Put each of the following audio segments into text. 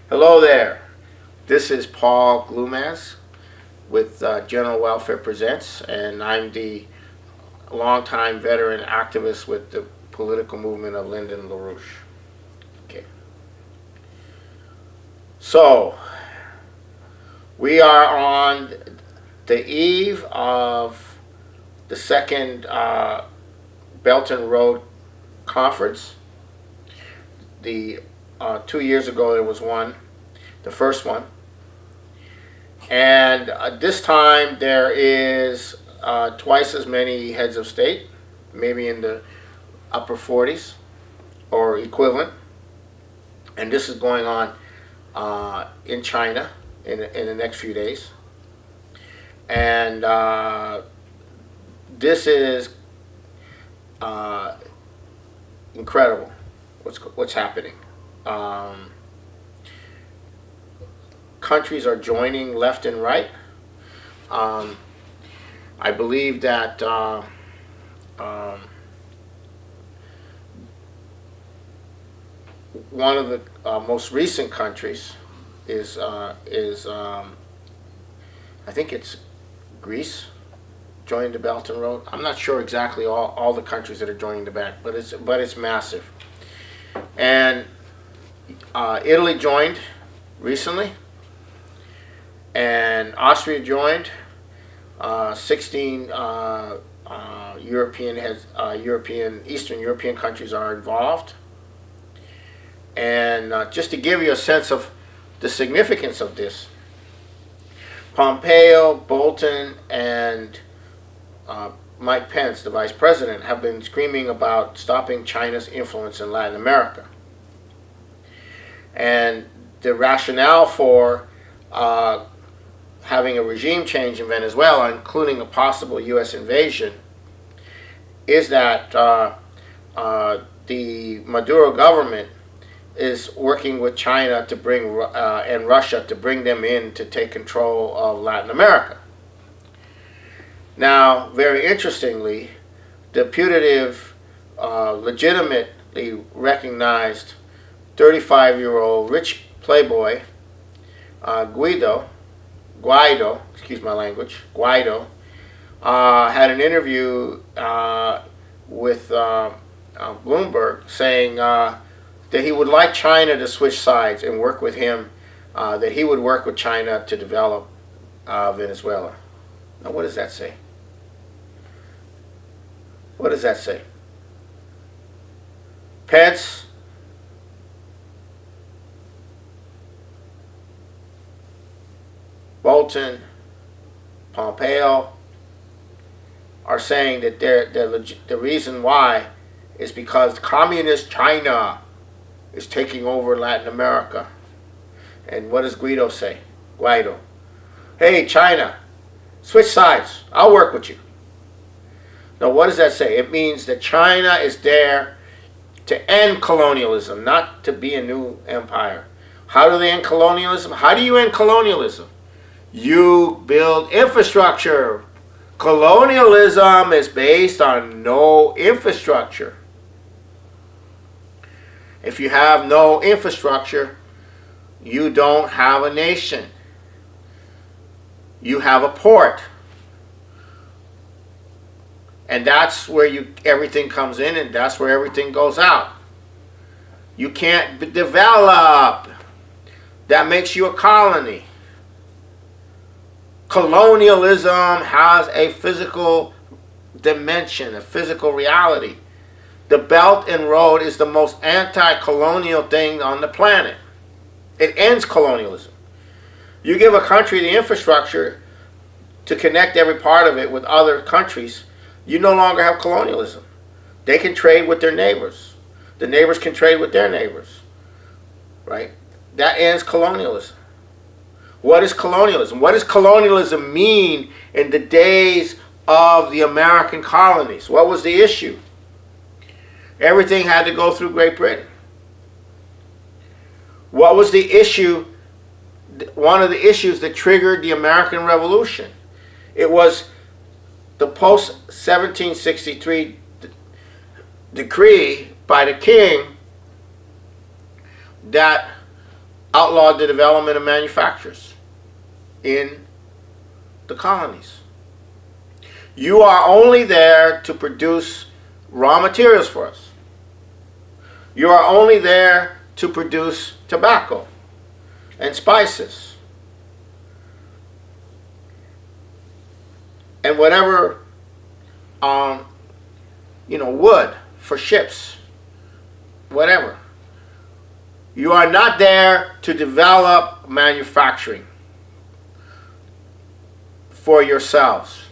Hello there. This is Paul Glumaz with General Welfare Presents, and I'm the longtime veteran activist with the political movement of Lyndon LaRouche. Okay. So, we are on the eve of the second Belt and Road Conference. 2 years ago there was one, the first one, and this time there is twice as many heads of state, maybe in the upper 40s or equivalent, and this is going on in China in the next few days, and this is incredible what's happening. Countries are joining left and right. I believe that one of the most recent countries is I think it's Greece joined the Belt and Road. I'm not sure exactly all the countries that are joining the back, but it's massive. And Italy joined recently, and Austria joined. 16 Eastern European countries are involved. And just to give you a sense of the significance of this, Pompeo, Bolton, and Mike Pence, the vice president, have been screaming about stopping China's influence in Latin America. And the rationale for having a regime change in Venezuela, including a possible U.S. invasion, is that the Maduro government is working with China to bring and Russia to bring them in to take control of Latin America. Now, very interestingly, the putative, legitimately recognized 35-year-old rich playboy Guiado, excuse my language, Guiado, had an interview with Bloomberg saying that he would like China to switch sides and work with him, that he would work with China to develop Venezuela. Now, what does that say? What does that say? Pence, Bolton, Pompeo are saying that the reason why is because communist China is taking over Latin America. And what does Guido say? Guido. Hey, China, switch sides. I'll work with you. Now, what does that say? It means that China is there to end colonialism, not to be a new empire. How do they end colonialism? How do you end colonialism? You build infrastructure. Colonialism is based on no infrastructure. If you have no infrastructure, you don't have a nation. You have a port. And that's where everything comes in, and that's where everything goes out. You can't develop. That makes you a colony. Colonialism has a physical dimension, a physical reality. The Belt and Road is the most anti-colonial thing on the planet. It ends colonialism. You give a country the infrastructure to connect every part of it with other countries, you no longer have colonialism. They can trade with their neighbors. The neighbors can trade with their neighbors. Right? That ends colonialism. What is colonialism? What does colonialism mean in the days of the American colonies? What was the issue? Everything had to go through Great Britain. What was the issue? One of the issues that triggered the American Revolution. It was the post-1763 decree by the king that outlawed the development of manufacturers in the colonies. You are only there to produce raw materials for us. You are only there to produce tobacco and spices and whatever, wood for ships, whatever. You are not there to develop manufacturing for yourselves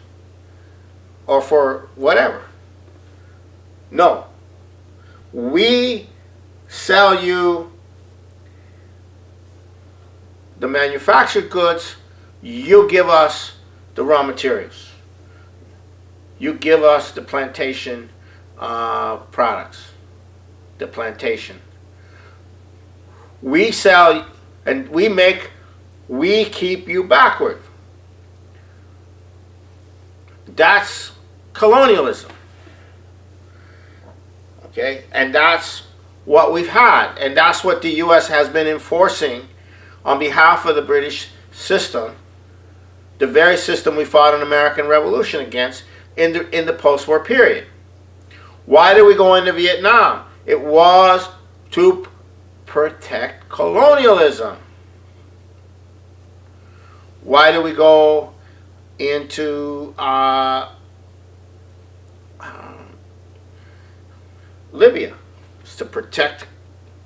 or for whatever. No. We sell you the manufactured goods, you give us the raw materials. You give us the plantation products, the plantation. We sell and we keep you backward. That's colonialism. Okay? And that's what we've had. And that's what the U.S. has been enforcing on behalf of the British system, the very system we fought an American Revolution against in the post-war period. Why did we go into Vietnam? It was to protect colonialism. Why did we go into Libya? It's to protect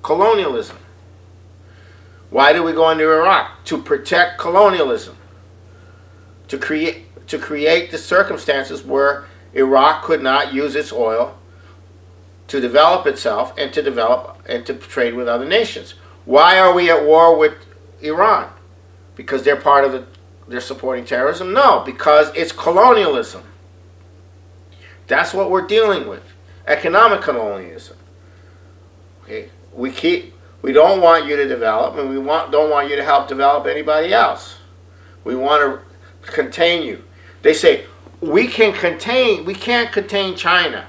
colonialism. Why did we go into Iraq? To protect colonialism. To create the circumstances where Iraq could not use its oil to develop itself and to trade with other nations. Why are we at war with Iran? Because they're supporting terrorism? No, because it's colonialism. That's what we're dealing with. Economic colonialism. Okay, we don't want you to develop, and don't want you to help develop anybody else. We want to contain you. They say we can't contain China.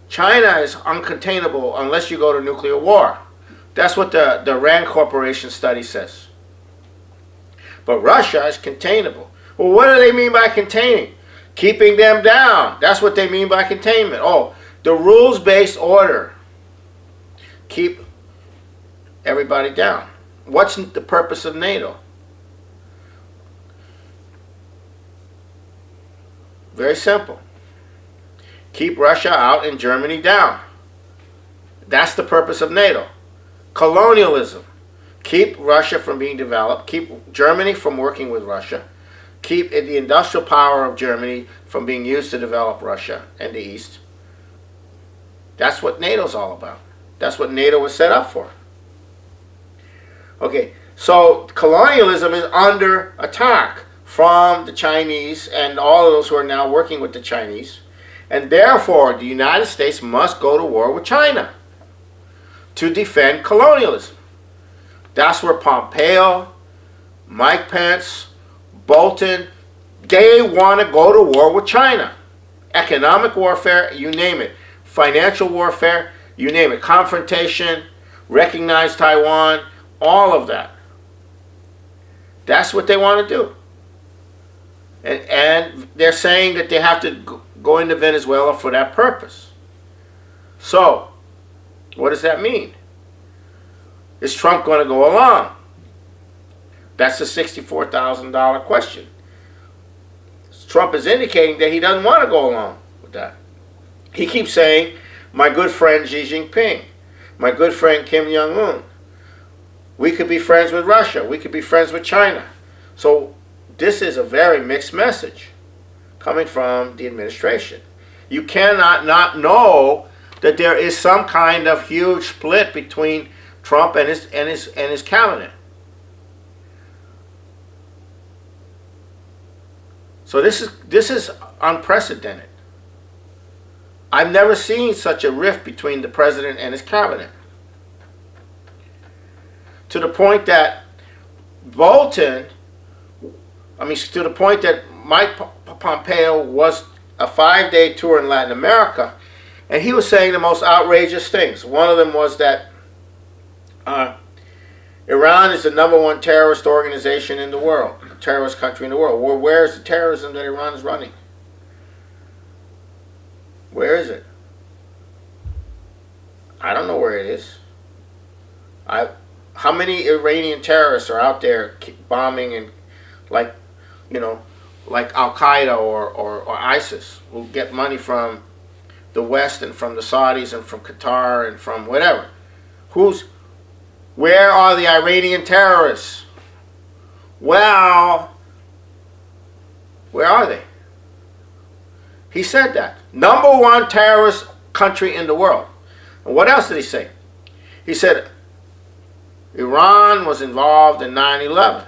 China is uncontainable unless you go to nuclear war. That's what the Rand Corporation study says. But Russia is containable. Well, what do they mean by containing? Keeping them down. That's what they mean by containment. Oh, the rules-based order. Keep everybody down. What's the purpose of NATO? Very simple. Keep Russia out and Germany down. That's the purpose of NATO. Colonialism. Keep Russia from being developed. Keep Germany from working with Russia. Keep the industrial power of Germany from being used to develop Russia and the East. That's what NATO's all about. That's what NATO was set up for. Okay, so colonialism is under attack from the Chinese and all of those who are now working with the Chinese. And therefore, the United States must go to war with China to defend colonialism. That's where Pompeo, Mike Pence, Bolton, they want to go to war with China. Economic warfare, you name it. Financial warfare, you name it. Confrontation, recognize Taiwan, all of that. That's what they want to do. And they're saying that they have to go into Venezuela for that purpose. So, what does that mean? Is Trump going to go along? That's the $64,000 question. Trump is indicating that he doesn't want to go along with that. He keeps saying, my good friend Xi Jinping, my good friend Kim Jong-un, we could be friends with Russia, we could be friends with China. So this is a very mixed message coming from the administration. You cannot not know that there is some kind of huge split between Trump and his cabinet. So this is unprecedented. I've never seen such a rift between the president and his cabinet. To the point that to the point that Mike Pompeo was a 5-day tour in Latin America, and he was saying the most outrageous things. One of them was that Iran is the #1 terrorist organization in the world, terrorist country in the world. Where is the terrorism that Iran is running? Where is it? I don't know where it is. How many Iranian terrorists are out there bombing and like Al Qaeda or ISIS, who get money from the West and from the Saudis and from Qatar and from whatever? Where are the Iranian terrorists? Well, where are they? He said that. #1 terrorist country in the world. And what else did he say? He said Iran was involved in 9/11.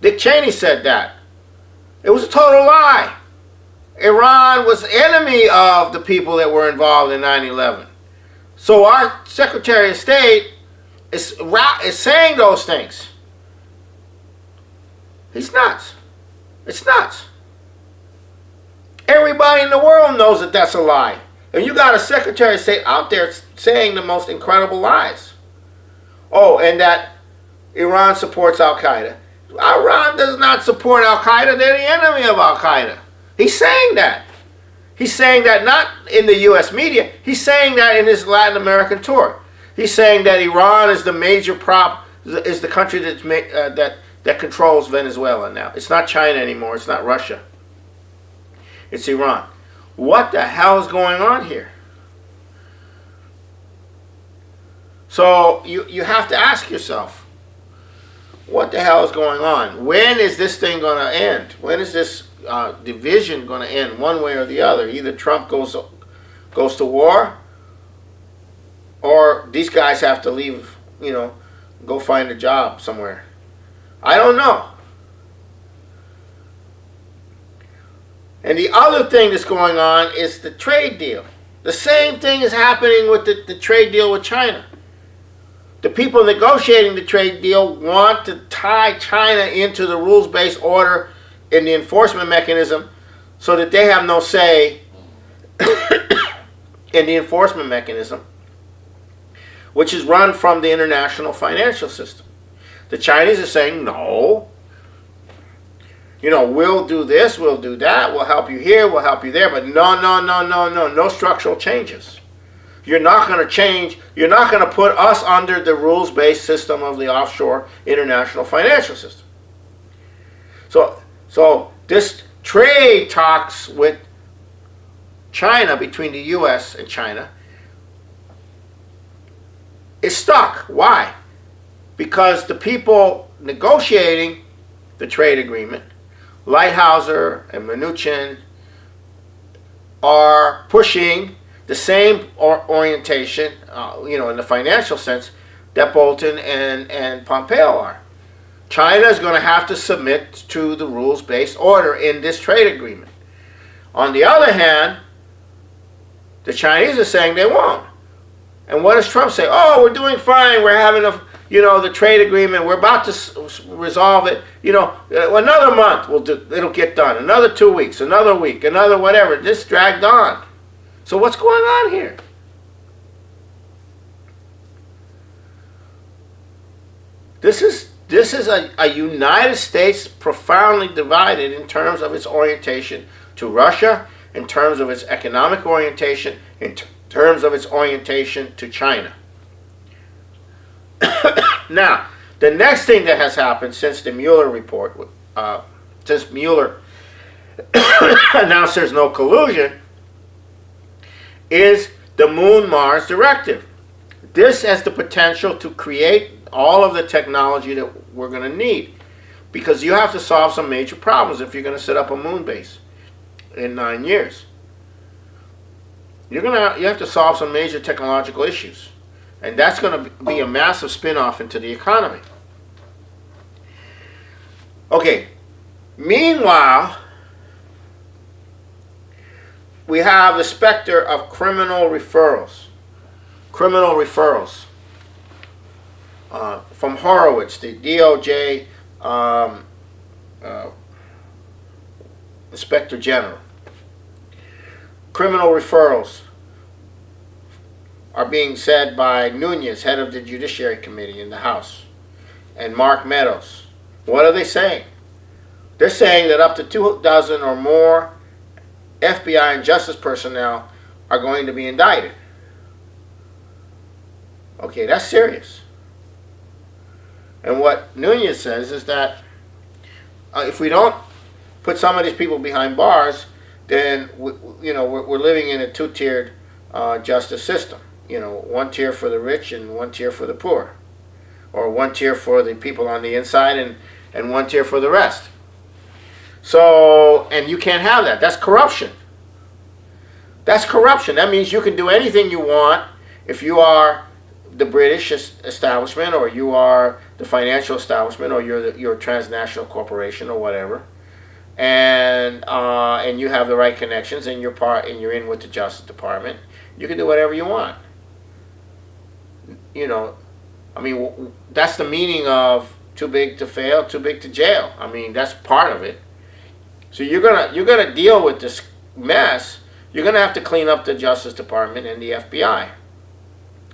Dick Cheney said that. It was a total lie. Iran was enemy of the people that were involved in 9/11. So our Secretary of State is saying those things. He's nuts. It's nuts. Everybody in the world knows that that's a lie. And you got a Secretary of State out there saying the most incredible lies. Oh, and that Iran supports Al Qaeda. Iran does not support Al Qaeda. They're the enemy of Al Qaeda. He's saying that. He's saying that not in the U.S. media. He's saying that in his Latin American tour. He's saying that Iran is the major is the country that controls Venezuela now. It's not China anymore. It's not Russia. It's Iran. What the hell is going on here? So you have to ask yourself, what the hell is going on? When is this thing going to end? When is this division going to end, one way or the other? Either Trump goes to war, or these guys have to leave, go find a job somewhere. I don't know. And the other thing that's going on is the trade deal. The same thing is happening with the trade deal with China. The people negotiating the trade deal want to tie China into the rules-based order in the enforcement mechanism so that they have no say in the enforcement mechanism, which is run from the international financial system. The Chinese are saying, no, we'll do this, we'll do that, we'll help you here, we'll help you there, but no structural changes. You're not going to change, you're not going to put us under the rules-based system of the offshore international financial system. So this trade talks with China, between the U.S. and China, is stuck. Why? Because the people negotiating the trade agreement, Lighthizer and Mnuchin, are pushing the same orientation, in the financial sense, that Bolton and Pompeo are. China is going to have to submit to the rules-based order in this trade agreement. On the other hand, the Chinese are saying they won't. And what does Trump say? Oh, we're doing fine. We're having the trade agreement. We're about to resolve it. Another month it'll get done. Another 2 weeks, another week, another whatever. This dragged on. So what's going on here? This is a United States profoundly divided in terms of its orientation to Russia, in terms of its economic orientation, in terms of its orientation to China. Now, the next thing that has happened since the Mueller report, since Mueller announced there's no collusion, is the Moon-Mars Directive. This has the potential to create all of the technology that we're going to need, because you have to solve some major problems if you're going to set up a moon base in 9 years. You have to solve some major technological issues, and that's going to be a massive spin-off into the economy. Okay, meanwhile, we have the specter of criminal referrals. From Horowitz, the DOJ Inspector General. Criminal referrals are being said by Nunes, head of the Judiciary Committee in the House, and Mark Meadows. What are they saying? They're saying that up to 24 or more FBI and justice personnel are going to be indicted. Okay, that's serious. And what Nunes says is that if we don't put some of these people behind bars, then we're living in a two-tiered justice system. One tier for the rich and one tier for the poor, or one tier for the people on the inside and one tier for the rest. So, and you can't have that. That's corruption. That's corruption. That means you can do anything you want if you are the British establishment, or you are the financial establishment, or you're a transnational corporation, or whatever, and you have the right connections, and you're in with the Justice Department. You can do whatever you want. That's the meaning of too big to fail, too big to jail. That's part of it. So you're gonna deal with this mess. You're gonna have to clean up the Justice Department and the FBI,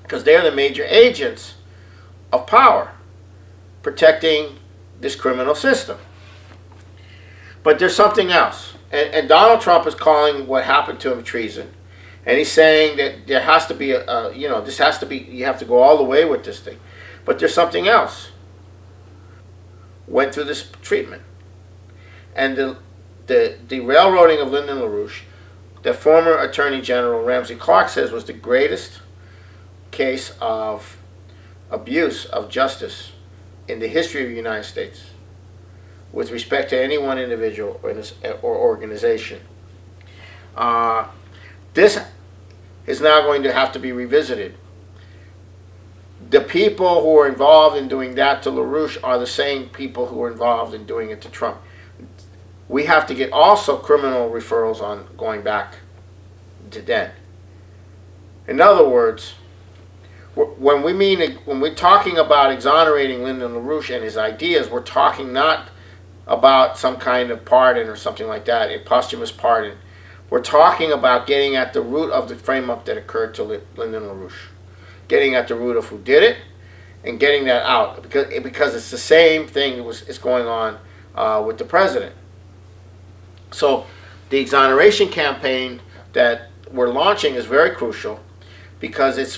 because they're the major agents of power, protecting this criminal system. But there's something else, and Donald Trump is calling what happened to him treason, and he's saying that there has to be this has to be, you have to go all the way with this thing. But there's something else. Went through this treatment, and the railroading of Lyndon LaRouche, the former Attorney General Ramsey Clark says was the greatest case of abuse of justice in the history of the United States with respect to any one individual or organization. This is now going to have to be revisited. The people who are involved in doing that to LaRouche are the same people who are involved in doing it to Trump. We have to get also criminal referrals on going back to then. In other words, when we're talking about exonerating Lyndon LaRouche and his ideas, we're talking not about some kind of pardon or something like that, a posthumous pardon. We're talking about getting at the root of the frame-up that occurred to Lyndon LaRouche, getting at the root of who did it, and getting that out, because it's the same thing that is going on with the president. So the exoneration campaign that we're launching is very crucial, because it's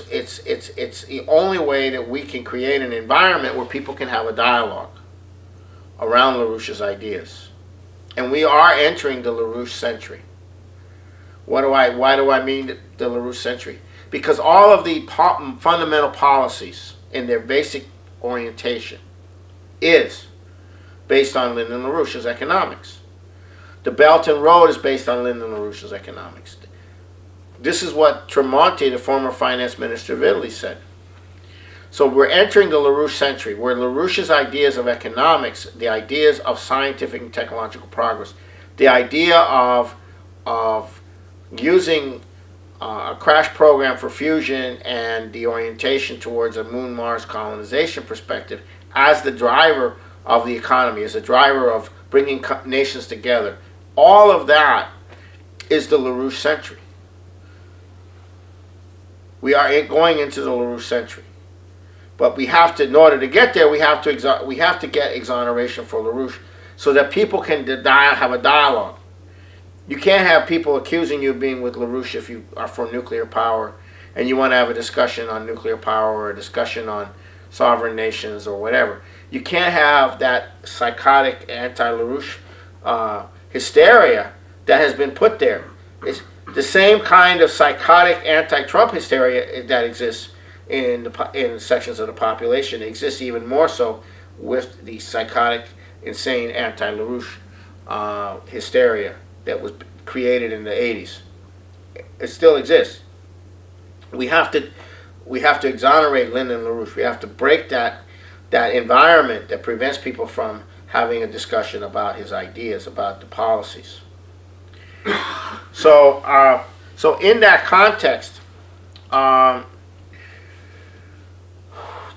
the only way that we can create an environment where people can have a dialogue around LaRouche's ideas. And we are entering the LaRouche century. Why do I mean the LaRouche century? Because all of the fundamental policies in their basic orientation is based on Lyndon LaRouche's economics. The Belt and Road is based on Lyndon LaRouche's economics. This is what Tremonti, the former finance minister of Italy, said. So we're entering the LaRouche century, where LaRouche's ideas of economics, the ideas of scientific and technological progress, the idea of using a crash program for fusion and the orientation towards a Moon-Mars colonization perspective as the driver of the economy, as the driver of bringing nations together, all of that is the LaRouche century. We are going into the LaRouche century. But we have to, in order to get there, we have to get exoneration for LaRouche so that people can have a dialogue. You can't have people accusing you of being with LaRouche if you are for nuclear power and you want to have a discussion on nuclear power or a discussion on sovereign nations or whatever. You can't have that psychotic anti-LaRouche hysteria that has been put there. It's the same kind of psychotic anti-Trump hysteria that exists in sections of the population. It exists even more so with the psychotic, insane anti-LaRouche hysteria that was created in the 80s. It still exists. We have to exonerate Lyndon LaRouche. We have to break that environment that prevents people from having a discussion about his ideas, about the policies. So in that context,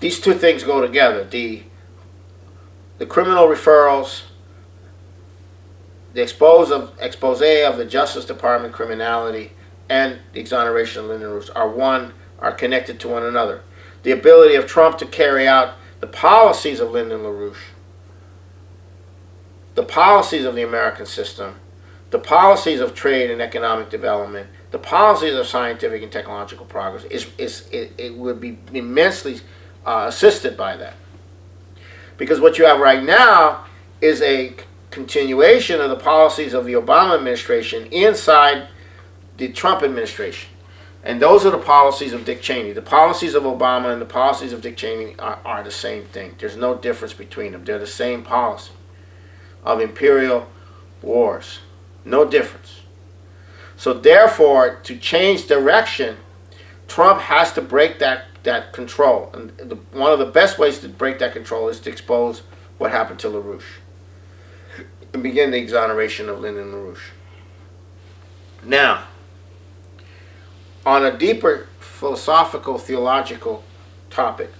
these two things go together. The criminal referrals, the expose of the Justice Department criminality, and the exoneration of Lyndon LaRouche are connected to one another. The ability of Trump to carry out the policies of Lyndon LaRouche, the policies of the American system, the policies of trade and economic development, the policies of scientific and technological progress, it would be immensely assisted by that. Because what you have right now is a continuation of the policies of the Obama administration inside the Trump administration. And those are the policies of Dick Cheney. The policies of Obama and the policies of Dick Cheney are the same thing. There's no difference between them. They're the same policy of imperial wars. No difference. So therefore, to change direction, Trump has to break that control. And one of the best ways to break that control is to expose what happened to LaRouche and begin the exoneration of Lyndon LaRouche. Now, on a deeper philosophical, theological topic,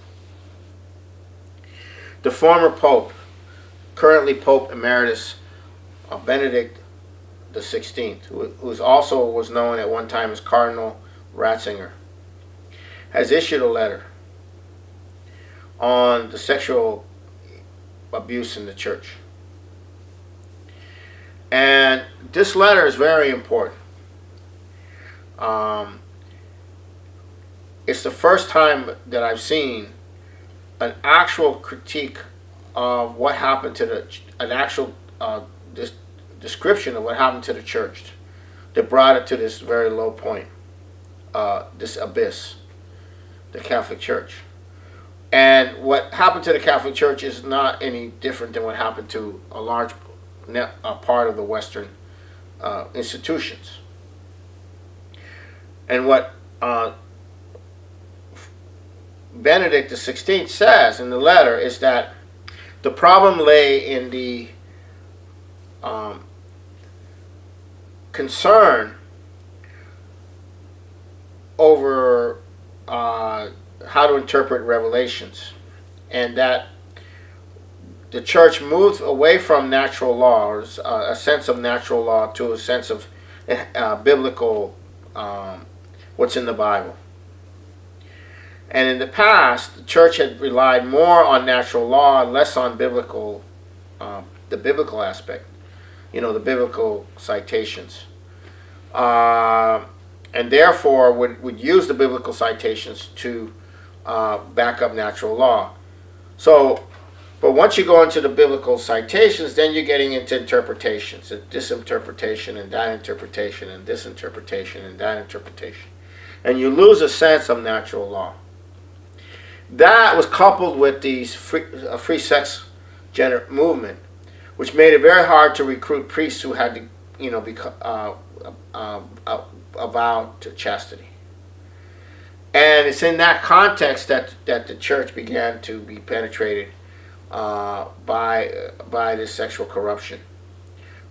the former Pope, currently Pope Emeritus Benedict XVI, who also was known at one time as Cardinal Ratzinger, has issued a letter on the sexual abuse in the church. And this letter is very important. It's the first time that I've seen an actual critique of what happened to an actual description of what happened to the church that brought it to this very low point, this abyss, the Catholic Church. And what happened to the Catholic Church is not any different than what happened to a large part of the Western institutions. And what Benedict XVI says in the letter is that the problem lay in the concern over how to interpret revelations, and that the church moved away from natural law, or a sense of natural law, to a sense of biblical, what's in the Bible. And in the past, the church had relied more on natural law and less on biblical, the biblical aspect, the biblical citations. And therefore would use the biblical citations to back up natural law. So, but once you go into the biblical citations, then you're getting into interpretations, and this interpretation and that interpretation and this interpretation and that interpretation. And you lose a sense of natural law. That was coupled with the free sex gender movement, which made it very hard to recruit priests who had to, vow to chastity. And it's in that context that the church began to be penetrated by this sexual corruption,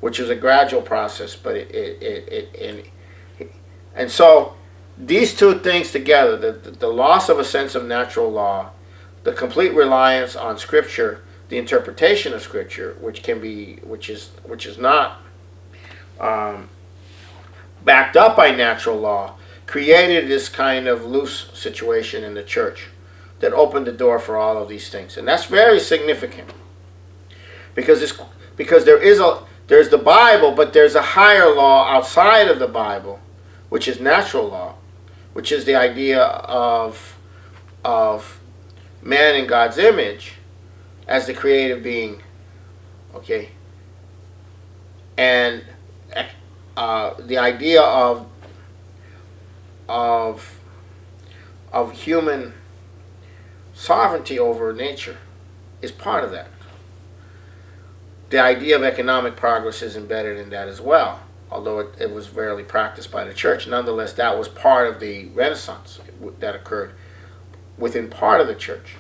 which is a gradual process, but and so these two things together, the loss of a sense of natural law, the complete reliance on Scripture, the interpretation of Scripture, which is not backed up by natural law, created this kind of loose situation in the church that opened the door for all of these things. And that's very significant, because there's the Bible, but there's a higher law outside of the Bible, which is natural law, which is the idea of man in God's image as the creative being, okay, and the idea of human sovereignty over nature is part of that. The idea of economic progress is embedded in that as well, although it was rarely practiced by the church. Nonetheless, that was part of the Renaissance that occurred within part of the church.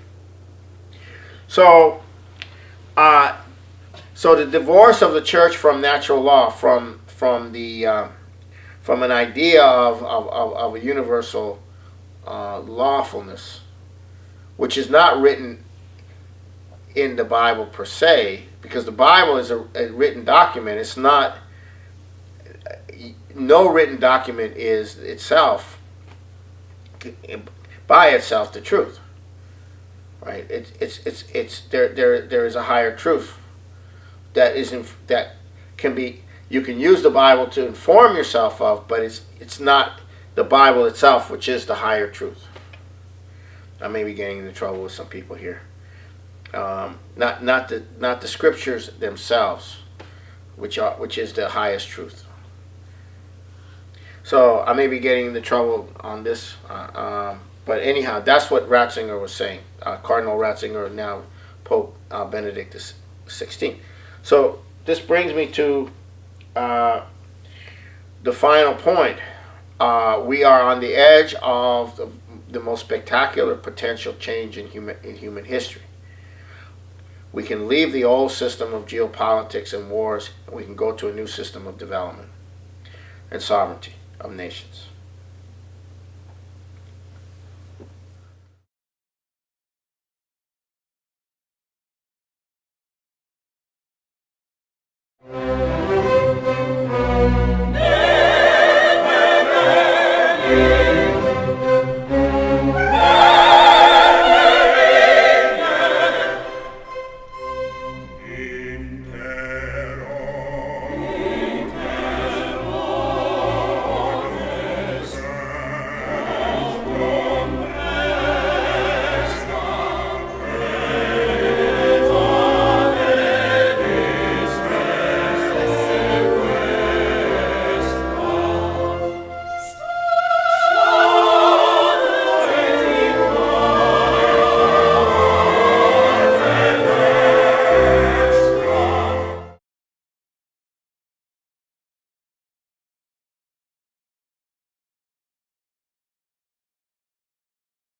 So, so the divorce of the church from natural law, from an idea of a universal lawfulness, which is not written in the Bible per se, because the Bible is a written document. It's not. No written document is itself by itself the truth, right? It's there is a higher truth that that can be, you can use the Bible to inform yourself of, but it's not the Bible itself which is the higher truth. I may be getting into trouble with some people here. Not the scriptures themselves, which is the highest truth. So I may be getting into trouble on this, but anyhow, that's what Ratzinger was saying. Cardinal Ratzinger, now Pope Benedict XVI. So this brings me to the final point. We are on the edge of the most spectacular potential change in human history. We can leave the old system of geopolitics and wars, and we can go to a new system of development and sovereignty of nations.